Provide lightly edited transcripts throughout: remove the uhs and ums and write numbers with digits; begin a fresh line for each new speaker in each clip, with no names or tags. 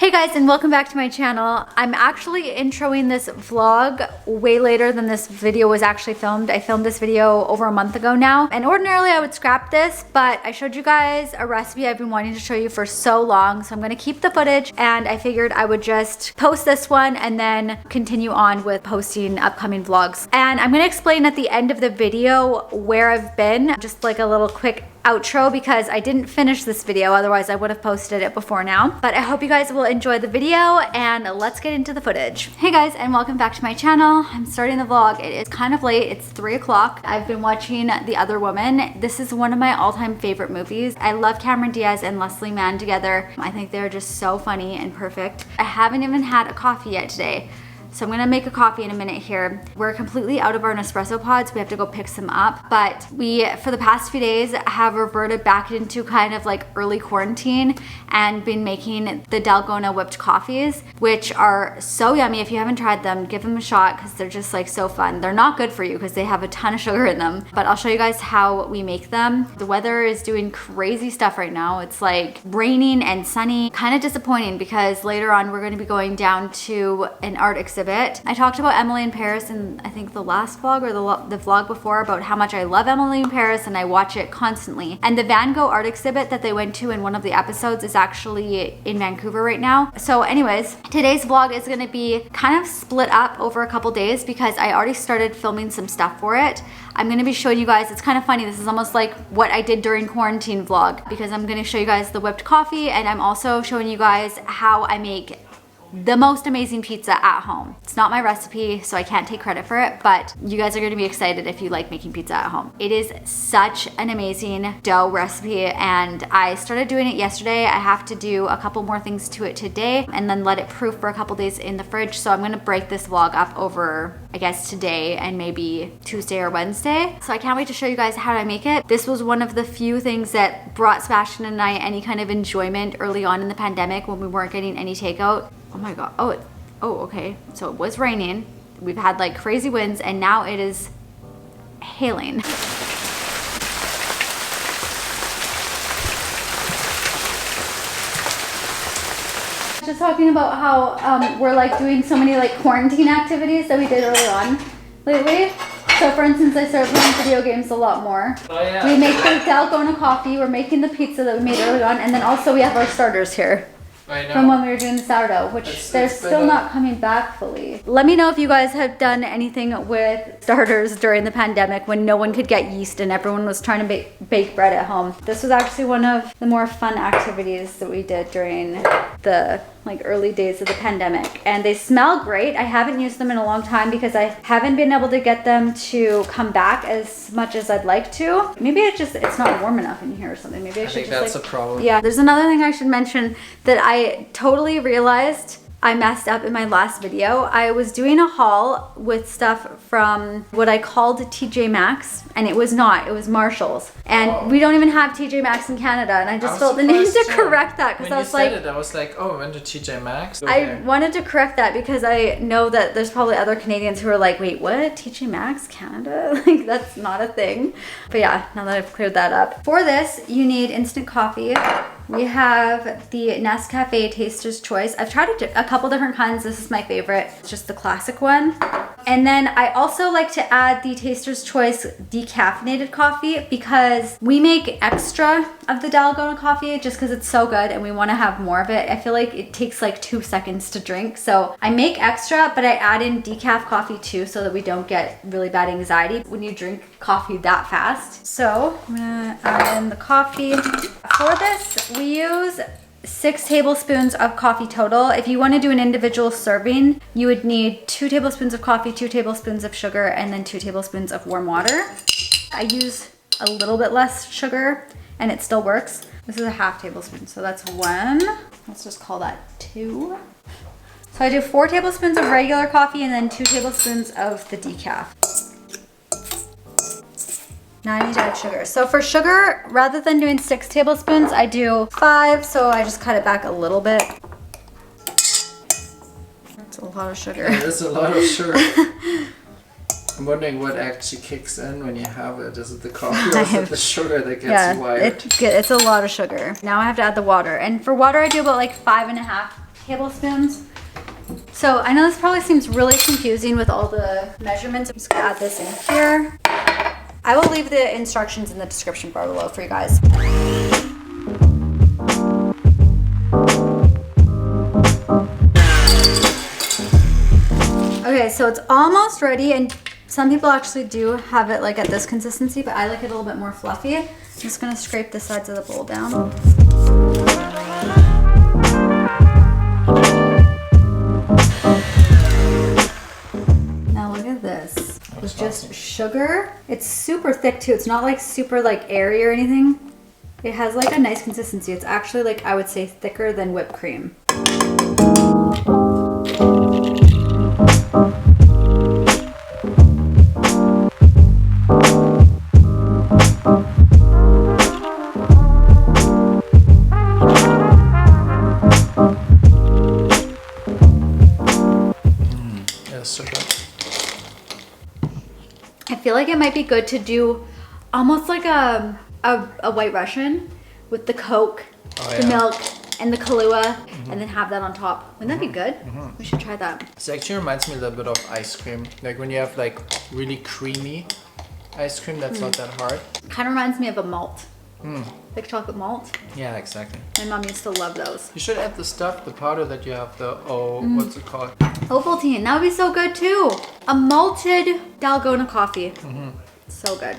Hey guys, and welcome back to my channel. I'm actually introing this vlog way later than this video was actually filmed. I filmed this video over a month ago now, and ordinarily I would scrap this, but I showed you guys a recipe I've been wanting to show you for so long, so I'm gonna keep the footage, and I figured I would just post this one and then continue on with posting upcoming vlogs. And I'm gonna explain at the end of the video where I've been, just like a little quick outro, because I didn't finish this video, otherwise I would have posted it before now. But I hope you guys will enjoy the video, and let's get into the footage. Hey guys, and welcome back to my channel. I'm starting the vlog. It is kind of late. It's 3 o'clock. I've been watching The Other Woman. This is one of my all-time favorite movies. I love Cameron Diaz and Leslie Mann together. I think they're just so funny and perfect. I haven't even had a coffee yet today, so I'm gonna make a coffee in a minute here. We're completely out of our Nespresso pods. We have to go pick some up. But we, for the past few days, have reverted back into kind of like early quarantine and been making the Dalgona whipped coffees, which are so yummy. If you haven't tried them, give them a shot because they're just like so fun. They're not good for you because they have a ton of sugar in them, but I'll show you guys how we make them. The weather is doing crazy stuff right now. It's like raining and sunny. Kind of disappointing because later on we're gonna be going down to an art exhibit. I talked about Emily in Paris in I think the last vlog or the vlog before about how much I love Emily in Paris and I watch it constantly. And the Van Gogh art exhibit that they went to in one of the episodes is actually in Vancouver right now. So anyways, today's vlog is gonna be kind of split up over a couple days because I already started filming some stuff for it. I'm gonna be showing you guys, it's kind of funny, this is almost like what I did during quarantine vlog, because I'm gonna show you guys the whipped coffee, and I'm also showing you guys how I make the most amazing pizza at home. It's not my recipe, so I can't take credit for it, but you guys are gonna be excited if you like making pizza at home. It is such an amazing dough recipe, and I started doing it yesterday. I have to do a couple more things to it today and then let it proof for a couple days in the fridge. So I'm gonna break this vlog up over, I guess, today and maybe Tuesday or Wednesday. So I can't wait to show you guys how I make it. This was one of the few things that brought Sebastian and I any kind of enjoyment early on in the pandemic when we weren't getting any takeout. Oh my god. Oh, okay. So it was raining. We've had like crazy winds, and now it is hailing. Just talking about how we're like doing so many like quarantine activities that we did early on lately. So for instance, I started playing video games a lot more. Oh yeah. We make the Dalgona coffee, we're making the pizza that we made early on, and then also we have our starters here. From when we were doing the sourdough, which they're still not coming back fully. Let me know if you guys have done anything with starters during the pandemic when no one could get yeast and everyone was trying to bake bread at home. This was actually one of the more fun activities that we did during the like early days of the pandemic, and they smell great. I haven't used them in a long time because I haven't been able to get them to come back as much as I'd like to. Maybe it's not warm enough in here or something. Maybe I should think just that's a problem. Yeah, there's another thing I should mention that I totally realized I messed up in my last video. I was doing a haul with stuff from what I called TJ Maxx, and it was not, it was Marshall's. And we don't even have TJ Maxx in Canada, and I just felt the need to correct that because I was like, I was like, oh, I went to TJ Maxx. Okay. I wanted to correct that because I know that there's probably other Canadians who are like, wait, what? TJ Maxx Canada? Like, that's not a thing. But yeah, now that I've cleared that up. For this, you need instant coffee. We have the Nescafé Taster's Choice. I've tried a couple different kinds. This is my favorite. It's just the classic one. And then I also like to add the Taster's Choice decaffeinated coffee because we make extra of the Dalgona coffee just because it's so good and we want to have more of it. I feel like it takes like 2 seconds to drink. So I make extra, but I add in decaf coffee too so that we don't get really bad anxiety when you drink coffee that fast. So I'm gonna add in the coffee. For this, we use 6 tablespoons of coffee total. If you want to do an individual serving, you would need 2 tablespoons of coffee, 2 tablespoons of sugar, and then 2 tablespoons of warm water. I use a little bit less sugar and it still works. This is a half tablespoon, so that's 1. Let's just call that 2. So I do 4 tablespoons of regular coffee and then 2 tablespoons of the decaf. Now I need to add sugar. So for sugar, rather than doing 6 tablespoons, I do 5, so I just cut it back a little bit. That's a lot of sugar.
It is a lot of sugar. I'm wondering what actually kicks in when you have it. Is it the coffee or is it the sugar that gets you wired?
It's a lot of sugar. Now I have to add the water. And for water, I do about like 5.5 tablespoons. So I know this probably seems really confusing with all the measurements. I'm just gonna add this in here. I will leave the instructions in the description bar below for you guys. Okay, so it's almost ready, and some people actually do have it like at this consistency, but I like it a little bit more fluffy. I'm just gonna scrape the sides of the bowl down. Now look at this. It's just sugar. It's super thick too. It's not like super like airy or anything. It has like a nice consistency. It's actually like, I would say, thicker than whipped cream. I feel like it might be good to do almost like a White Russian with the Coke, the milk, and the Kahlua, and then have that on top. Wouldn't that be good? We should try that.
It actually reminds me a little bit of ice cream. Like when you have like really creamy ice cream that's not that hard.
Kind of reminds me of a malt. Like chocolate malt.
Yeah, exactly.
My mom used to love those.
You should add the stuff, the powder that you have, the, what's it called?
Ovaltine, that would be so good too. A malted Dalgona coffee. So good.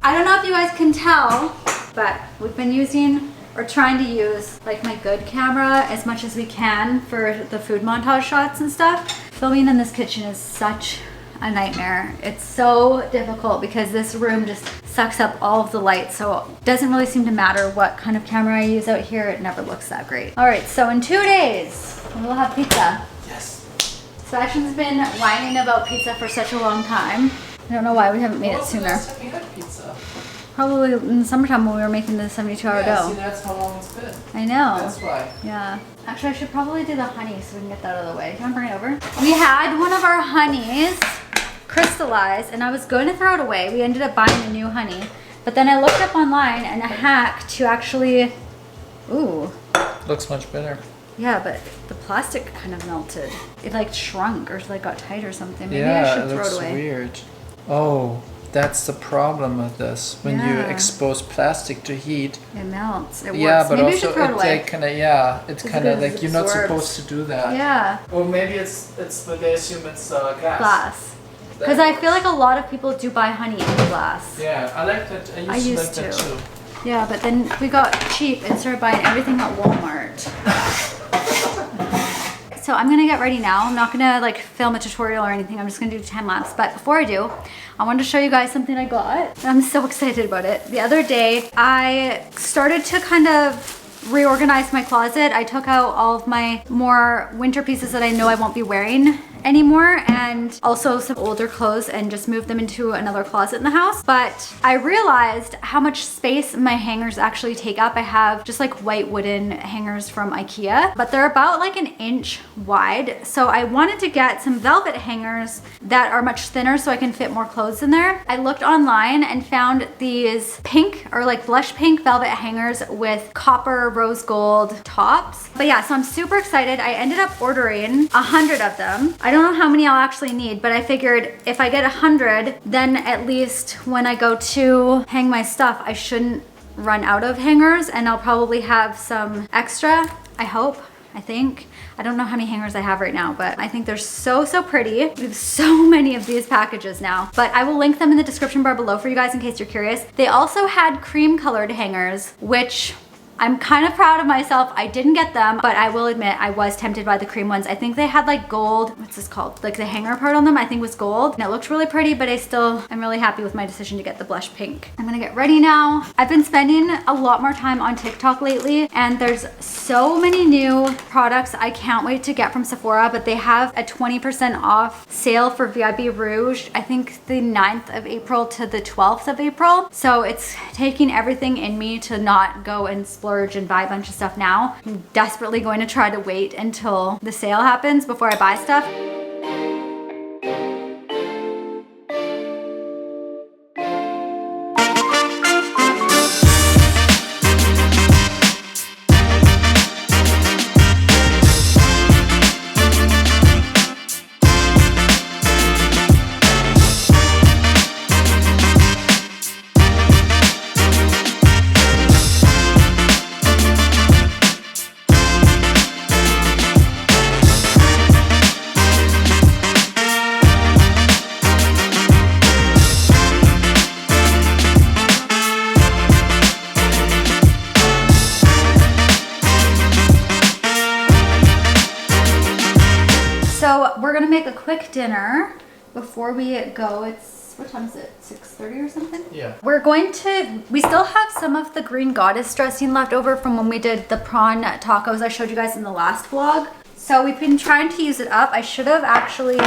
I don't know if you guys can tell, but we've been using or trying to use like my good camera as much as we can for the food montage shots and stuff. Filming in this kitchen is such a nightmare. It's so difficult because this room just sucks up all of the light, so it doesn't really seem to matter what kind of camera I use out here. It never looks that great. All right, so in 2 days we'll have pizza.
Yes.
Sebastian's been whining about pizza for such a long time. I don't know why we haven't made it sooner.
Last time you had pizza?
Probably in the summertime when we were making the 72-hour dough.
See, that's how long it's been.
I know.
That's why.
Yeah. Actually, I should probably do the honey so we can get that out of the way. Do you want to bring it over? We had one of our honeys crystallize, and I was going to throw it away. We ended up buying a new honey, but then I looked up online and a hack to actually, ooh.
Looks much better.
Yeah, but the plastic kind of melted. It like shrunk or like got tight or something. Maybe
Yeah,
I should
it
throw
looks
it away.
weird. Oh, that's the problem with this. When you expose plastic to heat.
It melts. It works.
Yeah, but
maybe
also
throw it away.
it's kind of like you're not
absorbs.
supposed to do that.
Yeah.
Or maybe it's they assume it's glass.
Glass. Because I feel like a lot of people do buy honey in glass.
Yeah, I like that. I used to like that too.
Yeah, but then we got cheap and started buying everything at Walmart. So I'm gonna get ready now. I'm not gonna like film a tutorial or anything. I'm just gonna do 10 laps. But before I do, I wanted to show you guys something I got. I'm so excited about it. The other day, I started to kind of reorganize my closet. I took out all of my more winter pieces that I know I won't be wearing anymore, and also some older clothes, and just moved them into another closet in the house. But I realized how much space my hangers actually take up. I have just like white wooden hangers from IKEA, but they're about like 1 inch wide. So I wanted to get some velvet hangers that are much thinner so I can fit more clothes in there. I looked online and found these pink or like blush pink velvet hangers with copper rose gold tops. But yeah, so I'm super excited. I ended up ordering 100 of them. I don't know how many I'll actually need, but I figured if I get 100, then at least when I go to hang my stuff, I shouldn't run out of hangers, and I'll probably have some extra, I hope, I think. I don't know how many hangers I have right now, but I think they're so, so pretty. We have so many of these packages now, but I will link them in the description bar below for you guys in case you're curious. They also had cream colored hangers, which I'm kind of proud of myself. I didn't get them, but I will admit I was tempted by the cream ones. I think they had like gold, what's this called? Like the hanger part on them, I think was gold. And it looked really pretty, but I'm really happy with my decision to get the blush pink. I'm gonna get ready now. I've been spending a lot more time on TikTok lately, and there's so many new products I can't wait to get from Sephora, but they have a 20% off sale for VIB Rouge, I think the 9th of April to the 12th of April. So it's taking everything in me to not go and splurge and buy a bunch of stuff now. I'm desperately going to try to wait until the sale happens before I buy stuff. we're gonna make a quick dinner before we go. It's, what time is it? 6:30 or something?
Yeah.
We still have some of the green goddess dressing left over from when we did the prawn tacos I showed you guys in the last vlog. So we've been trying to use it up. I should have actually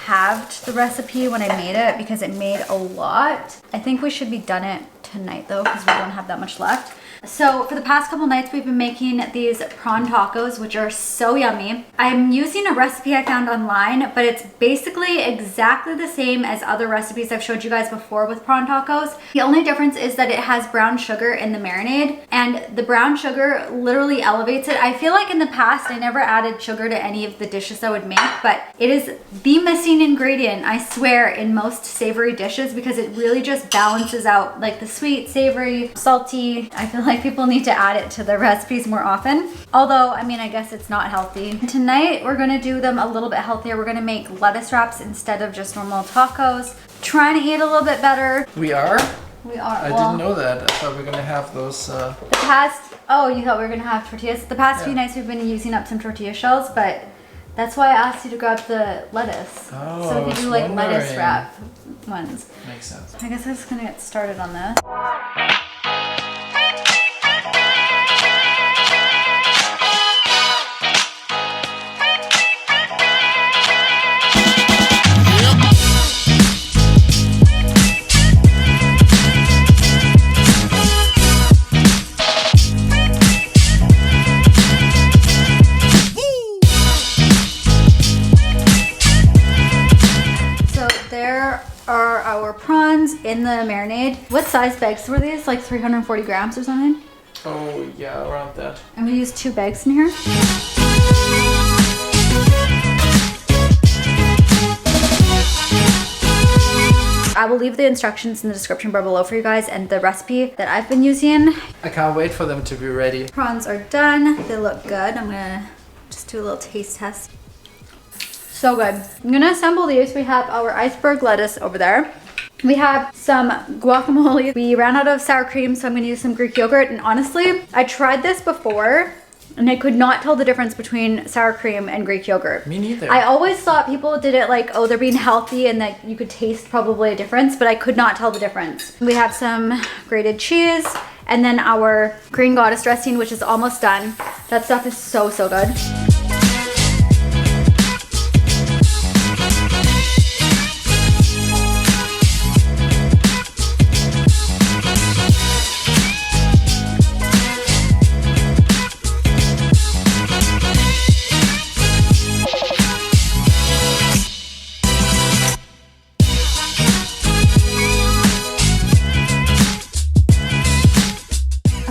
halved the recipe when I made it because it made a lot. I think we should be done it tonight though because we don't have that much left. So for the past couple nights, we've been making these prawn tacos, which are so yummy. I'm using a recipe I found online, but it's basically exactly the same as other recipes I've showed you guys before with prawn tacos. The only difference is that it has brown sugar in the marinade, and the brown sugar literally elevates it. I feel like in the past, I never added sugar to any of the dishes I would make, but it is the missing ingredient, I swear, in most savory dishes because it really just balances out like the sweet, savory, salty. I feel like people need to add it to their recipes more often. Although, I mean, I guess it's not healthy. Tonight, we're gonna do them a little bit healthier. We're gonna make lettuce wraps instead of just normal tacos. Trying to eat a little bit better.
We are?
We are.
I didn't know that. I thought we were gonna have those.
The past, oh, you thought we were gonna have tortillas? The past few nights we've been using up some tortilla shells, but that's why I asked you to grab the lettuce.
Oh,
so we do like lettuce wrap ones.
Makes sense.
I guess I'm just gonna get started on this. Are our prawns in the marinade. What size bags were these? Like 340 grams or something?
Oh yeah, around that.
And we used 2 bags in here. I will leave the instructions in the description bar below for you guys and the recipe that I've been using.
I can't wait for them to be ready.
Prawns are done. They look good. I'm gonna just do a little taste test. So good. I'm gonna assemble these. We have our iceberg lettuce over there. We have some guacamole. We ran out of sour cream, so I'm gonna use some Greek yogurt. And honestly, I tried this before and I could not tell the difference between sour cream and Greek yogurt.
Me neither.
I always thought people did it like, oh, they're being healthy and that you could taste probably a difference, but I could not tell the difference. We have some grated cheese and then our green goddess dressing, which is almost done. That stuff is so, so good.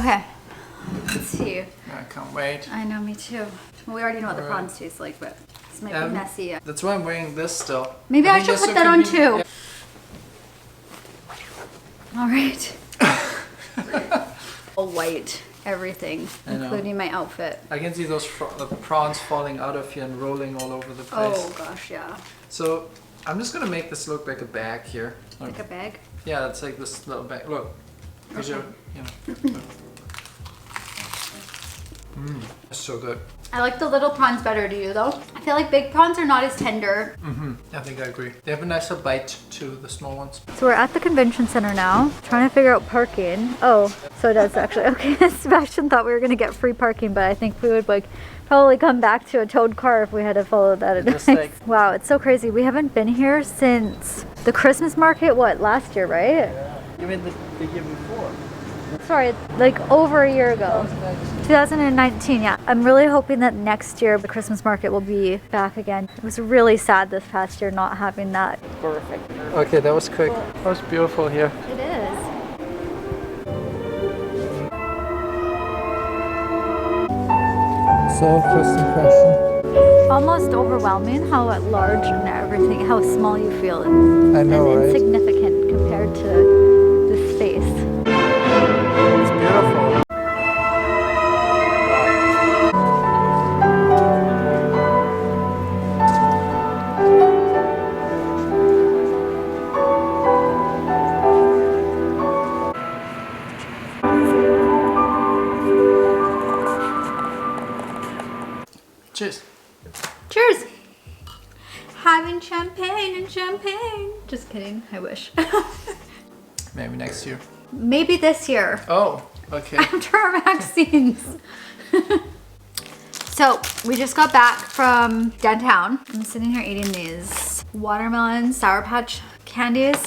Okay, let's see.
I can't wait.
I know, me too. Well, we already know what the prawns taste like, but this might be messy.
That's why I'm wearing this still.
Maybe I should put that on too.
Yeah.
All right. All white, everything, including my outfit.
I can see those prawns falling out of here and rolling all over the place.
Oh gosh, yeah.
So I'm just gonna make this look like a bag here.
Like a bag?
Yeah, it's like this little bag. Look. Okay. It's so good.
I like the little prawns better, do you though? I feel like big prawns are not as tender.
I think I agree. They have a nicer bite to the small ones.
So we're at the convention center now, trying to figure out parking. Oh, so it does actually. Okay, Sebastian thought we were gonna get free parking, but I think we would like probably come back to a towed car if we had to follow that advice.
Like,
wow, it's so crazy. We haven't been here since the Christmas market, what, last year, right?
yeah. You mean the year before?
Sorry, like over a year ago. 2019, yeah. I'm really hoping that next year the Christmas market will be back again. It was really sad this past year not having that.
Perfect. Okay, that was quick. That was beautiful here.
It is.
So, first impression.
Almost overwhelming how large and everything, how small you feel. And
I know, right?
Insignificant compared to the space.
It's beautiful.
Cheers. Cheers. having champagne and champagne. Just kidding, I wish.
Maybe next year.
Maybe this year.
Oh, okay.
After our vaccines. So we just got back from downtown. I'm sitting here eating these watermelon Sour Patch candies.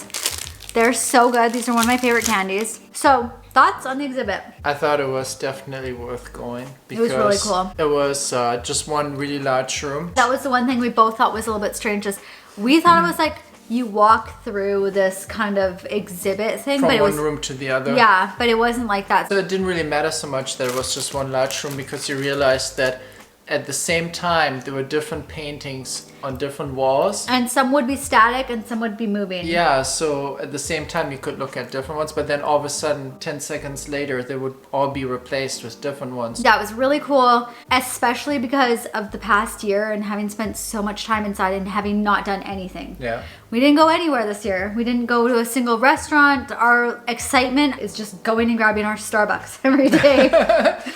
They're so good. These are one of my favorite candies. So thoughts on the exhibit?
I thought it was definitely worth going.
It was really cool.
It was just one really large room.
That was the one thing we both thought was a little bit strange. Is we thought it was like you walk through this kind of exhibit thing.
From
but it
one
was,
room to the other.
Yeah, but it wasn't like that.
So it didn't really matter so much that it was just one large room, because you realized that at the same time there were different paintings on different walls.
And some would be static and some would be moving.
Yeah, so at the same time you could look at different ones, but then all of a sudden 10 seconds later they would all be replaced with different ones.
That was really cool, especially because of the past year and having spent so much time inside and having not done anything.
Yeah.
We didn't go anywhere this year. We didn't go to a single restaurant. Our excitement is just going and grabbing our Starbucks every day.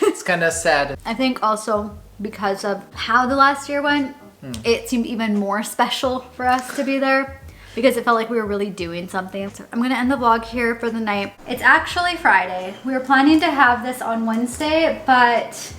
It's kind of sad.
I think also because of how the last year went, it seemed even more special for us to be there, because it felt like we were really doing something. So I'm gonna end the vlog here for the night. It's actually Friday. We were planning to have this on Wednesday, but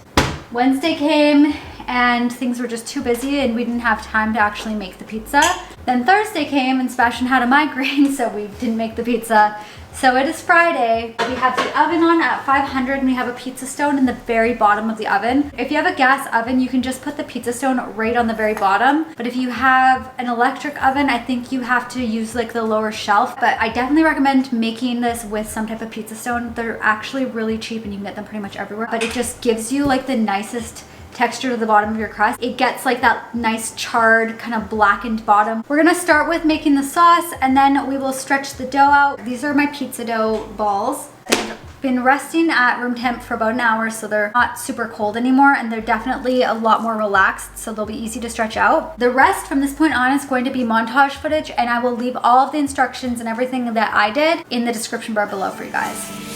Wednesday came and things were just too busy and we didn't have time to actually make the pizza. Then Thursday came and Sebastian had a migraine, so we didn't make the pizza. So it is Friday. We have the oven on at 500 and we have a pizza stone in the very bottom of the oven. If you have a gas oven, you can just put the pizza stone right on the very bottom. But if you have an electric oven, I think you have to use like the lower shelf. But I definitely recommend making this with some type of pizza stone. They're actually really cheap and you can get them pretty much everywhere. But it just gives you like the nicest texture to the bottom of your crust. It gets like that nice charred kind of blackened bottom. We're gonna start with making the sauce and then we will stretch the dough out. These are my pizza dough balls. They've been resting at room temp for about an hour, so they're not super cold anymore, and they're definitely a lot more relaxed, so they'll be easy to stretch out. The rest from this point on is going to be montage footage, and I will leave all of the instructions and everything that I did in the description bar below for you guys.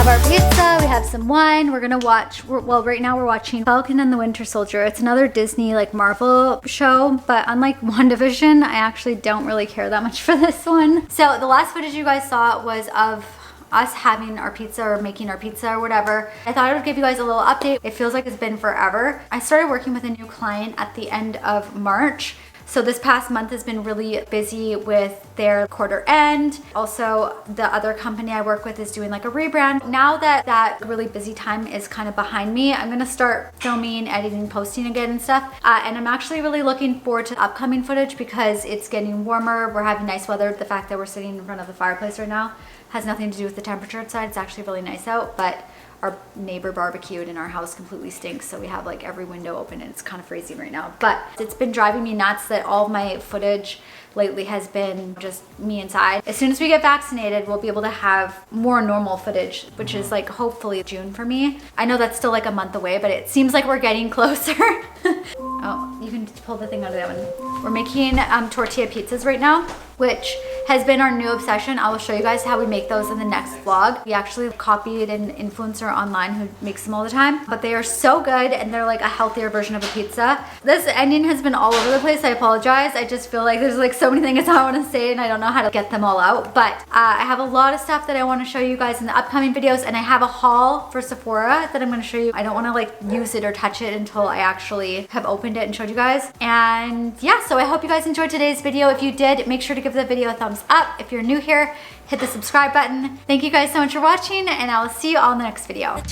Our pizza, we have some wine. We're gonna watch, well, right now we're watching Falcon and the Winter Soldier. It's another Disney like Marvel show, but unlike WandaVision, I actually don't really care that much for this one. So the last footage you guys saw was of us having our pizza or making our pizza or whatever. I thought I would give you guys a little update. It feels like it's been forever. I started working with a new client at the end of March. So this past month has been really busy with their quarter end. Also, the other company I work with is doing like a rebrand. Now that that really busy time is kind of behind me, I'm gonna start filming, editing, posting again and stuff. And I'm actually really looking forward to upcoming footage because it's getting warmer. We're having nice weather. The fact that we're sitting in front of the fireplace right now has nothing to do with the temperature outside. It's actually really nice out, but our neighbor barbecued and our house completely stinks, so we have like every window open and it's kind of freezing right now. But it's been driving me nuts that all of my footage lately has been just me inside. As soon as we get vaccinated, we'll be able to have more normal footage, which is like hopefully June for me. I know that's still like a month away, but it seems like we're getting closer. Oh, you can pull the thing out of that one. We're making tortilla pizzas right now, which has been our new obsession. I will show you guys how we make those in the next vlog. We actually copied an influencer online who makes them all the time, but they are so good and they're like a healthier version of a pizza. This ending has been all over the place. I apologize. I just feel like there's like so many things I want to say and I don't know how to get them all out, but I have a lot of stuff that I want to show you guys in the upcoming videos, and I have a haul for Sephora that I'm going to show you. I don't want to like use it or touch it until I actually have opened it and showed you guys. And yeah, so I hope you guys enjoyed today's video. If you did, make sure to give the video a thumbs up. If you're new here, hit the subscribe button. Thank you guys so much for watching, and I will see you all in the next video.